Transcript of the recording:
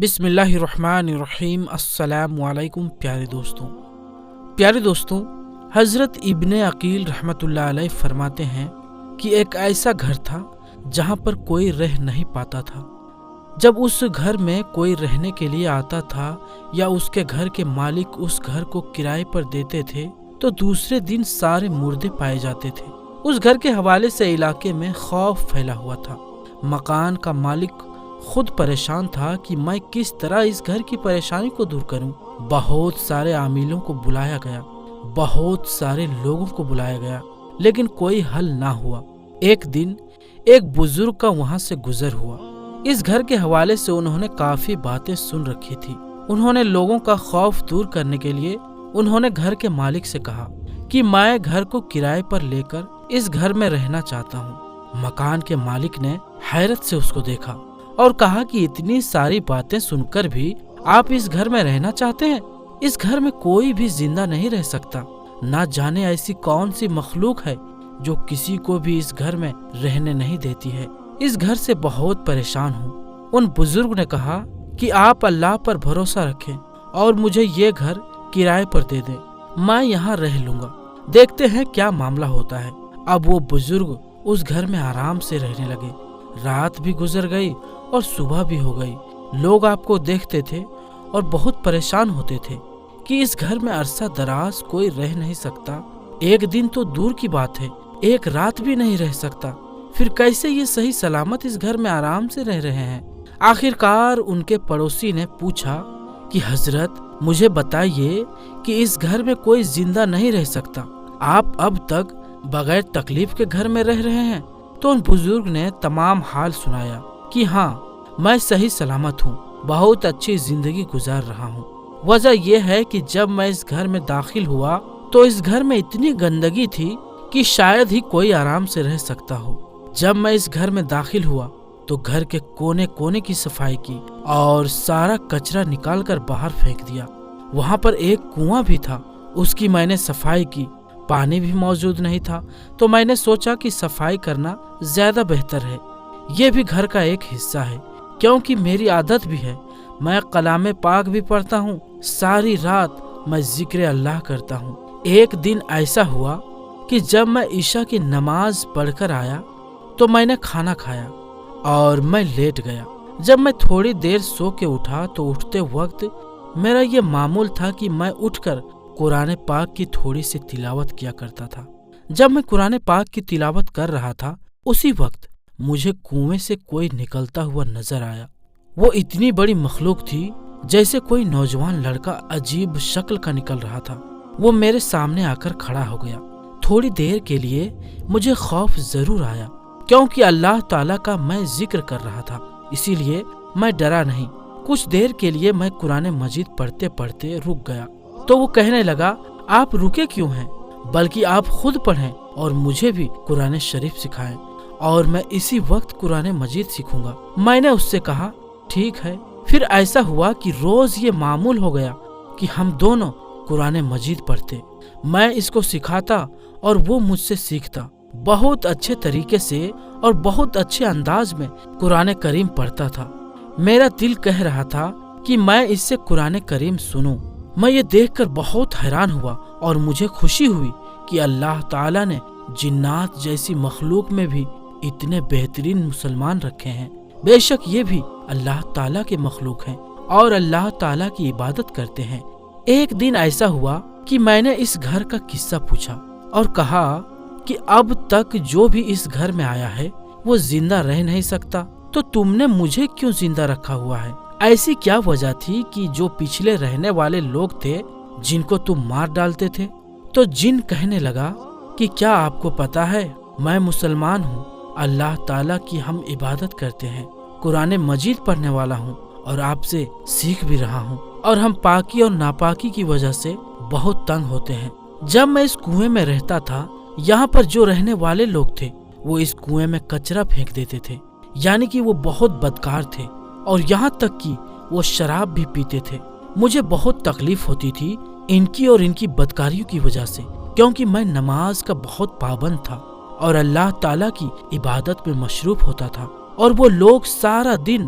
بسم اللہ الرحمن الرحیم۔ السلام علیکم پیارے دوستوں، حضرت ابن عقیل رحمۃ اللہ علیہ فرماتے ہیں کہ ایک ایسا گھر تھا جہاں پر کوئی رہ نہیں پاتا تھا۔ جب اس گھر میں کوئی رہنے کے لیے آتا تھا یا اس کے گھر کے مالک اس گھر کو کرائے پر دیتے تھے تو دوسرے دن سارے مردے پائے جاتے تھے۔ اس گھر کے حوالے سے علاقے میں خوف پھیلا ہوا تھا۔ مکان کا مالک خود پریشان تھا کہ میں کس طرح اس گھر کی پریشانی کو دور کروں۔ بہت سارے عاملوں کو بلایا گیا، بہت سارے لوگوں کو بلایا گیا، لیکن کوئی حل نہ ہوا۔ ایک دن ایک بزرگ کا وہاں سے گزر ہوا۔ اس گھر کے حوالے سے انہوں نے کافی باتیں سن رکھی تھی۔ انہوں نے لوگوں کا خوف دور کرنے کے لیے انہوں نے گھر کے مالک سے کہا کہ میں گھر کو کرائے پر لے کر اس گھر میں رہنا چاہتا ہوں۔ مکان کے مالک نے حیرت سے اس کو دیکھا اور کہا کہ اتنی ساری باتیں سن کر بھی آپ اس گھر میں رہنا چاہتے ہیں؟ اس گھر میں کوئی بھی زندہ نہیں رہ سکتا۔ نہ جانے ایسی کون سی مخلوق ہے جو کسی کو بھی اس گھر میں رہنے نہیں دیتی ہے۔ اس گھر سے بہت پریشان ہوں۔ ان بزرگ نے کہا کہ آپ اللہ پر بھروسہ رکھیں اور مجھے یہ گھر کرائے پر دے دیں، میں یہاں رہ لوں گا، دیکھتے ہیں کیا معاملہ ہوتا ہے۔ اب وہ بزرگ اس گھر میں آرام سے رہنے لگے۔ رات بھی گزر گئی اور صبح بھی ہو گئی۔ لوگ آپ کو دیکھتے تھے اور بہت پریشان ہوتے تھے کہ اس گھر میں عرصہ دراز کوئی رہ نہیں سکتا۔ ایک دن تو دور کی بات ہے، ایک رات بھی نہیں رہ سکتا، پھر کیسے یہ صحیح سلامت اس گھر میں آرام سے رہ رہے ہیں؟ آخرکار ان کے پڑوسی نے پوچھا کہ حضرت مجھے بتائیے کہ اس گھر میں کوئی زندہ نہیں رہ سکتا، آپ اب تک بغیر تکلیف کے گھر میں رہ رہے ہیں؟ تو ان بزرگ نے تمام حال سنایا کہ ہاں میں صحیح سلامت ہوں، بہت اچھی زندگی گزار رہا ہوں۔ وجہ یہ ہے کہ جب میں اس گھر میں داخل ہوا تو اس گھر میں اتنی گندگی تھی کہ شاید ہی کوئی آرام سے رہ سکتا ہو۔ جب میں اس گھر میں داخل ہوا تو گھر کے کونے کونے کی صفائی کی اور سارا کچرا نکال کر باہر پھینک دیا۔ وہاں پر ایک کنواں بھی تھا، اس کی میں نے صفائی کی۔ پانی بھی موجود نہیں تھا تو میں نے سوچا کہ صفائی کرنا زیادہ بہتر ہے، یہ بھی گھر کا ایک حصہ ہے، کیونکہ میری عادت بھی ہے، میں کلام پاک بھی پڑھتا ہوں، ساری رات میں ذکر اللہ کرتا ہوں۔ ایک دن ایسا ہوا کہ جب میں عشاء کی نماز پڑھ کر آیا تو میں نے کھانا کھایا اور میں لیٹ گیا۔ جب میں تھوڑی دیر سو کے اٹھا تو اٹھتے وقت میرا یہ معمول تھا کہ میں اٹھ کر قرآن پاک کی تھوڑی سی تلاوت کیا کرتا تھا۔ جب میں قرآن پاک کی تلاوت کر رہا تھا اسی وقت مجھے کنویں سے کوئی نکلتا ہوا نظر آیا۔ وہ اتنی بڑی مخلوق تھی جیسے کوئی نوجوان لڑکا عجیب شکل کا نکل رہا تھا۔ وہ میرے سامنے آ کر کھڑا ہو گیا۔ تھوڑی دیر کے لیے مجھے خوف ضرور آیا کیونکہ اللہ تعالیٰ کا میں ذکر کر رہا تھا، اسی لیے میں ڈرا نہیں۔ کچھ دیر کے لیے میں قرآن مجید پڑھتے پڑھتے رک گیا تو وہ کہنے لگا آپ رکے کیوں ہیں، بلکہ آپ خود پڑھیں اور مجھے بھی قرآن شریف سکھائیں اور میں اسی وقت قرآن مجید سیکھوں گا۔ میں نے اس سے کہا ٹھیک ہے۔ پھر ایسا ہوا کہ روز یہ معمول ہو گیا کہ ہم دونوں قرآن مجید پڑھتے، میں اس کو سکھاتا اور وہ مجھ سے سیکھتا۔ بہت اچھے طریقے سے اور بہت اچھے انداز میں قرآن کریم پڑھتا تھا۔ میرا دل کہہ رہا تھا کہ میں اس سے قرآن کریم سنوں۔ میں یہ دیکھ کر بہت حیران ہوا اور مجھے خوشی ہوئی کہ اللہ تعالیٰ نے جنات جیسی مخلوق میں بھی اتنے بہترین مسلمان رکھے ہیں۔ بے شک یہ بھی اللہ تعالیٰ کے مخلوق ہیں اور اللہ تعالیٰ کی عبادت کرتے ہیں۔ ایک دن ایسا ہوا کہ میں نے اس گھر کا قصہ پوچھا اور کہا کہ اب تک جو بھی اس گھر میں آیا ہے وہ زندہ رہ نہیں سکتا، تو تم نے مجھے کیوں زندہ رکھا ہوا ہے؟ ایسی کیا وجہ تھی کہ جو پچھلے رہنے والے لوگ تھے جن کو تم مار ڈالتے تھے؟ تو جن کہنے لگا کہ کیا آپ کو پتا ہے میں مسلمان ہوں، اللہ تعالیٰ کی ہم عبادت کرتے ہیں، قرآن مجید پڑھنے والا ہوں اور آپ سے سیکھ بھی رہا ہوں، اور ہم پاکی اور ناپاکی کی وجہ سے بہت تنگ ہوتے ہیں۔ جب میں اس کنویں میں رہتا تھا یہاں پر جو رہنے والے لوگ تھے وہ اس کنویں میں کچرا پھینک دیتے تھے، یعنی کہ وہ بہت بدکار تھے اور یہاں تک کہ وہ شراب بھی پیتے تھے۔ مجھے بہت تکلیف ہوتی تھی ان کی اور ان کی بدکاریوں کی وجہ سے، کیونکہ میں نماز کا بہت پابند تھا اور اللہ تعالیٰ کی عبادت میں مصروف ہوتا تھا، اور وہ لوگ سارا دن